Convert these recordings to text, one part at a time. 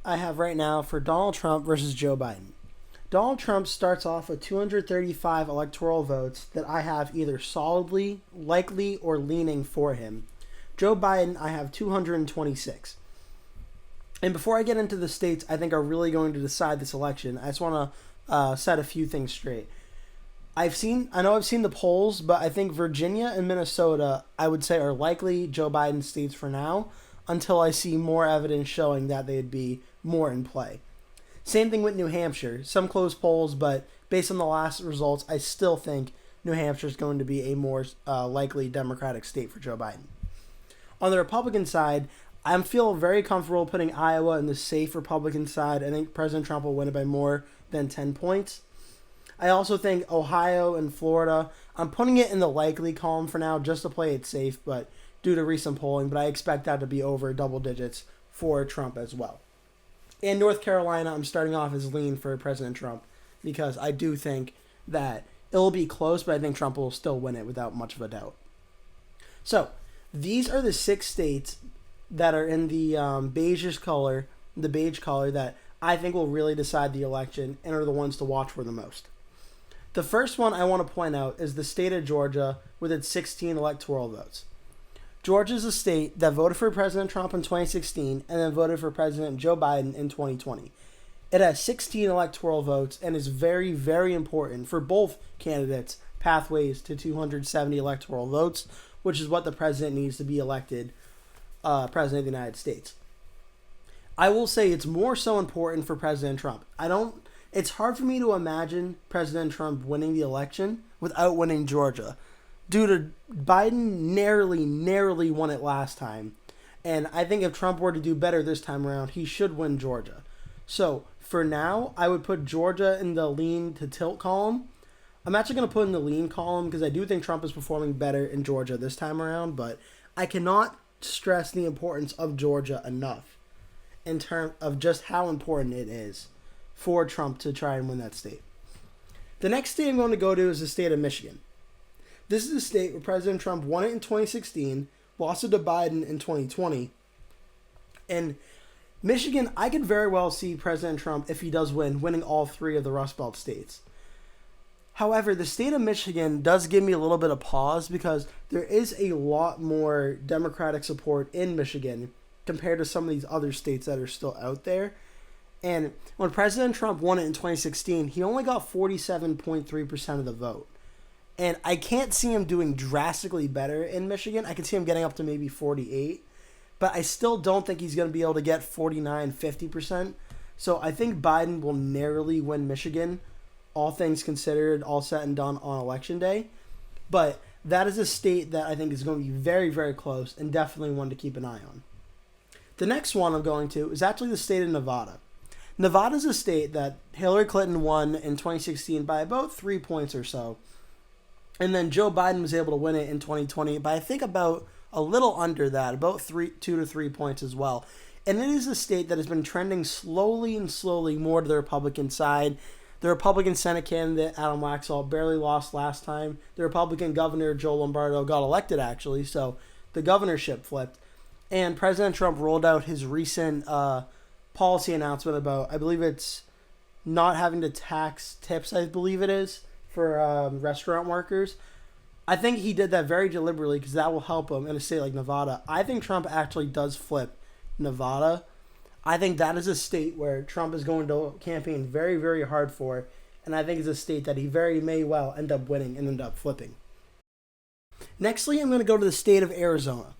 I have right now for Donald Trump versus Joe Biden. Donald Trump starts off with 235 electoral votes that I have either solidly, likely, or leaning for him. Joe Biden, I have 226. And before I get into the states I think are really going to decide this election, I just want to set a few things straight. I know I've seen the polls, but I think Virginia and Minnesota, I would say, are likely Joe Biden states for now until I see more evidence showing that they'd be more in play. Same thing with New Hampshire. Some close polls, but based on the last results, I still think New Hampshire is going to be a more likely Democratic state for Joe Biden. On the Republican side, I feel very comfortable putting Iowa in the safe Republican side. I think President Trump will win it by more than 10 points. I also think Ohio and Florida, I'm putting it in the likely column for now just to play it safe, but due to recent polling, but I expect that to be over double digits for Trump as well. In North Carolina, I'm starting off as lean for President Trump because I do think that it'll be close, but I think Trump will still win it without much of a doubt. So, these are the 6 states that are in the beige color that I think will really decide the election and are the ones to watch for the most. The first one I want to point out is the state of Georgia with its 16 electoral votes. Georgia is a state that voted for President Trump in 2016 and then voted for President Joe Biden in 2020. It has 16 electoral votes and is very, very important for both candidates' pathways to 270 electoral votes, which is what the president needs to be elected president of the United States. I will say it's more so important for President Trump. It's hard for me to imagine President Trump winning the election without winning Georgia, due to Biden narrowly won it last time. And I think if Trump were to do better this time around, he should win Georgia. So for now, I would put Georgia in the lean to tilt column. I'm actually going to put in the lean column because I do think Trump is performing better in Georgia this time around, but I cannot stress the importance of Georgia enough in terms of just how important it is for Trump to try and win that state. The next state I'm going to go to is the state of Michigan. This is a state where President Trump won it in 2016, lost it to Biden in 2020. And Michigan, I could very well see President Trump, if he does win, winning all 3 of the Rust Belt states. However, the state of Michigan does give me a little bit of pause because there is a lot more Democratic support in Michigan compared to some of these other states that are still out there. And when President Trump won it in 2016, he only got 47.3% of the vote. And I can't see him doing drastically better in Michigan. I can see him getting up to maybe 48. But I still don't think he's going to be able to get 49, 50%. So I think Biden will narrowly win Michigan, all things considered, all said and done on Election Day. But that is a state that I think is going to be very, very close and definitely one to keep an eye on. The next one I'm going to is actually the state of Nevada. Nevada is a state that Hillary Clinton won in 2016 by about 3 points or so. And then Joe Biden was able to win it in 2020 by I think about a little under that, about 2 to 3 points as well. And it is a state that has been trending slowly more to the Republican side. The Republican Senate candidate, Adam Laxalt, barely lost last time. The Republican governor, Joe Lombardo, got elected actually, so the governorship flipped. And President Trump rolled out his recent policy announcement about, I believe it's not having to tax tips, I believe it is, for restaurant workers. I think he did that very deliberately because that will help him in a state like Nevada. I think Trump actually does flip Nevada. I think that is a state where Trump is going to campaign very, very hard for, and I think it's a state that he very may well end up winning and end up flipping. Nextly, I'm going to go to the state of Arizona.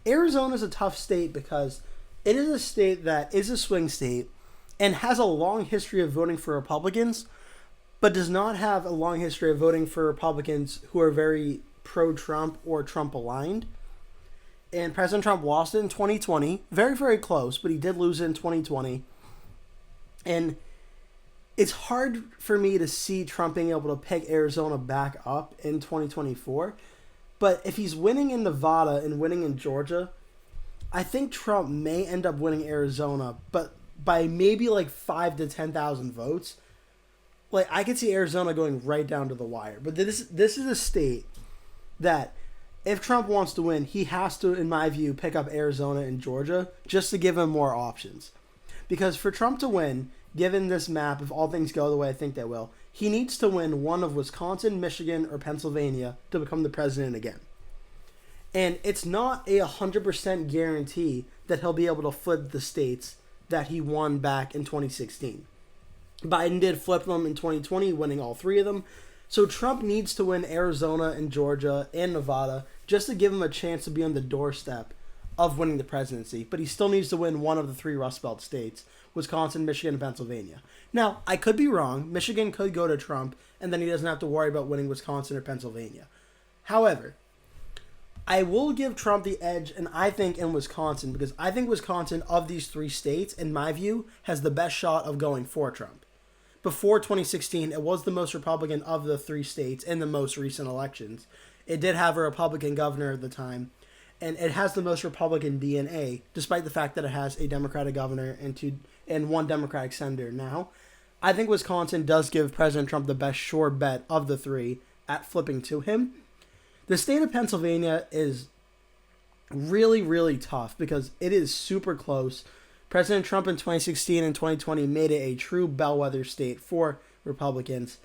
Arizona is a tough state because it is a state that is a swing state and has a long history of voting for Republicans, but does not have a long history of voting for Republicans who are very pro-Trump or Trump-aligned. And President Trump lost it in 2020. Very, very close, but he did lose it in 2020. And it's hard for me to see Trump being able to pick Arizona back up in 2024. But if he's winning in Nevada and winning in Georgia, I think Trump may end up winning Arizona, but by maybe like 5 to 10,000 votes. Like, I could see Arizona going right down to the wire. But this is a state that if Trump wants to win, he has to, in my view, pick up Arizona and Georgia just to give him more options. Because for Trump to win, given this map, if all things go the way I think they will, he needs to win one of Wisconsin, Michigan, or Pennsylvania to become the president again. And it's not a 100% guarantee that he'll be able to flip the states that he won back in 2016. Biden did flip them in 2020, winning all three of them. So Trump needs to win Arizona and Georgia and Nevada just to give him a chance to be on the doorstep of winning the presidency. But he still needs to win one of the three Rust Belt states, Wisconsin, Michigan, and Pennsylvania. Now, I could be wrong. Michigan could go to Trump, and then he doesn't have to worry about winning Wisconsin or Pennsylvania. However, I will give Trump the edge, and I think in Wisconsin, because I think Wisconsin, of these three states, in my view, has the best shot of going for Trump. Before 2016, it was the most Republican of the three states in the most recent elections. It did have a Republican governor at the time, and it has the most Republican DNA, despite the fact that it has a Democratic governor and one Democratic senator now. I think Wisconsin does give President Trump the best sure bet of the three at flipping to him. The state of Pennsylvania is really, really tough because it is super close. President Trump in 2016 and 2020 made it a true bellwether state for Republicans.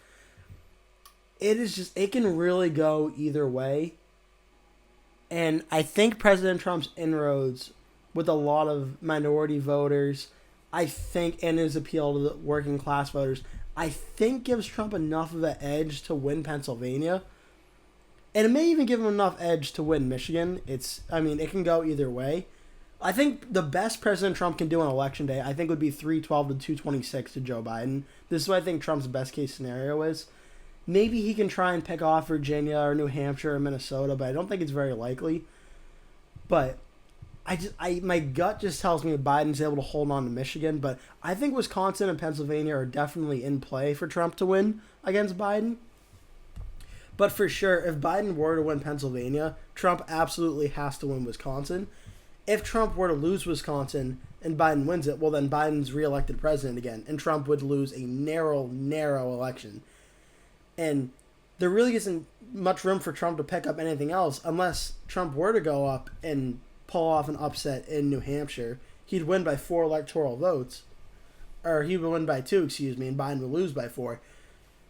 It can really go either way. And I think President Trump's inroads with a lot of minority voters, and his appeal to the working class voters, I think gives Trump enough of an edge to win Pennsylvania. And it may even give him enough edge to win Michigan. It can go either way. I think the best President Trump can do on Election Day, I think, would be 312 to 226 to Joe Biden. This is what I think Trump's best case scenario is. Maybe he can try and pick off Virginia or New Hampshire or Minnesota, but I don't think it's very likely. But my gut just tells me Biden's able to hold on to Michigan, but I think Wisconsin and Pennsylvania are definitely in play for Trump to win against Biden. But for sure, if Biden were to win Pennsylvania, Trump absolutely has to win Wisconsin. If Trump were to lose Wisconsin and Biden wins it, well, then Biden's reelected president again, and Trump would lose a narrow election. And there really isn't much room for Trump to pick up anything else unless Trump were to go up and pull off an upset in New Hampshire. He'd win by 4 electoral votes. Or he would win by 2, and Biden would lose by 4.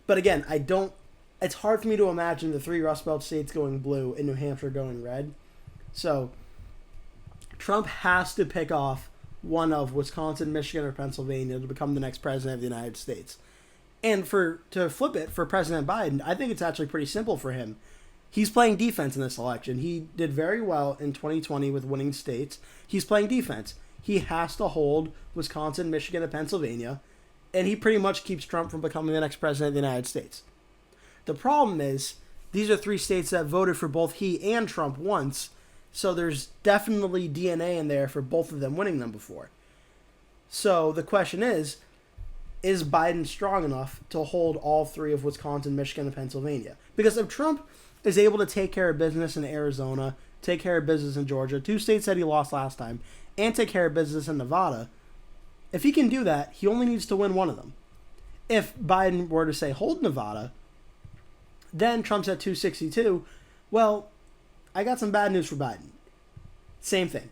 But again, it's hard for me to imagine the 3 Rust Belt states going blue and New Hampshire going red. So Trump has to pick off one of Wisconsin, Michigan, or Pennsylvania to become the next president of the United States. And to flip it for President Biden, I think it's actually pretty simple for him. He's playing defense in this election. He did very well in 2020 with winning states. He's playing defense. He has to hold Wisconsin, Michigan, and Pennsylvania, and he pretty much keeps Trump from becoming the next president of the United States. The problem is, these are 3 states that voted for both he and Trump once, so there's definitely DNA in there for both of them winning them before. So the question is Biden strong enough to hold all 3 of Wisconsin, Michigan, and Pennsylvania? Because if Trump is able to take care of business in Arizona, take care of business in Georgia, 2 states that he lost last time, and take care of business in Nevada, if he can do that, he only needs to win one of them. If Biden were to, say, hold Nevada, then Trump's at 262, well, I got some bad news for Biden. Same thing.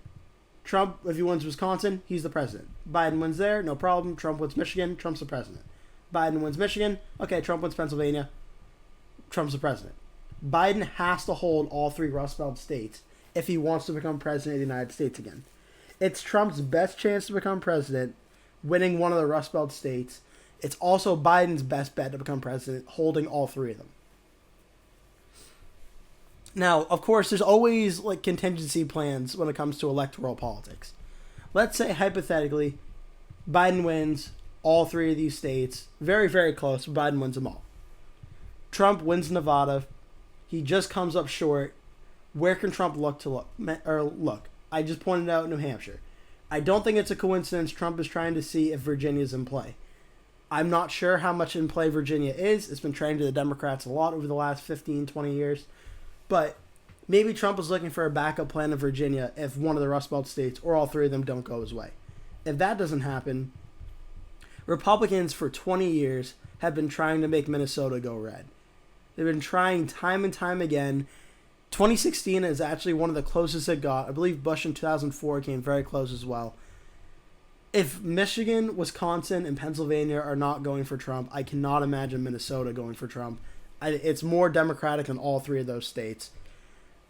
Trump, if he wins Wisconsin, he's the president. Biden wins there, no problem. Trump wins Michigan, Trump's the president. Biden wins Michigan, okay, Trump wins Pennsylvania, Trump's the president. Biden has to hold all 3 Rust Belt states if he wants to become president of the United States again. It's Trump's best chance to become president, winning one of the Rust Belt states. It's also Biden's best bet to become president, holding all 3 of them. Now, of course, there's always contingency plans when it comes to electoral politics. Let's say, hypothetically, Biden wins all 3 of these states. Very, very close, but Biden wins them all. Trump wins Nevada. He just comes up short. Where can Trump look? I just pointed out New Hampshire. I don't think it's a coincidence Trump is trying to see if Virginia's in play. I'm not sure how much in play Virginia is. It's been trading to the Democrats a lot over the last 15, 20 years. But maybe Trump is looking for a backup plan in Virginia if one of the Rust Belt states or all 3 of them don't go his way. If that doesn't happen, Republicans for 20 years have been trying to make Minnesota go red. They've been trying time and time again. 2016 is actually one of the closest it got. I believe Bush in 2004 came very close as well. if Michigan, Wisconsin, and Pennsylvania are not going for Trump, I cannot imagine Minnesota going for Trump. It's more Democratic than all three of those states.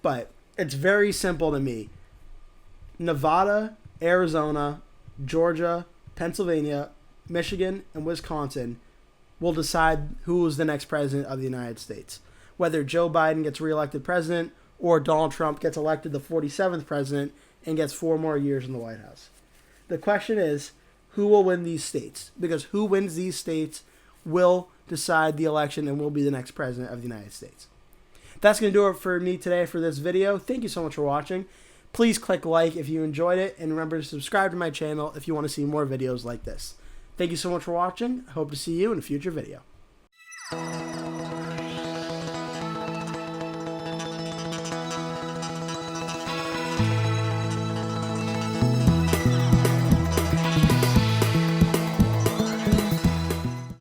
But it's very simple to me. Nevada, Arizona, Georgia, Pennsylvania, Michigan, and Wisconsin will decide who is the next president of the United States. Whether Joe Biden gets reelected president or Donald Trump gets elected the 47th president and gets 4 more years in the White House. The question is, who will win these states? Because who wins these states will decide the election and will be the next president of the United States. That's going to do it for me today for this video. Thank you so much for watching. Please click like if you enjoyed it, and remember to subscribe to my channel if you want to see more videos like this. Thank you so much for watching. I hope to see you in a future video.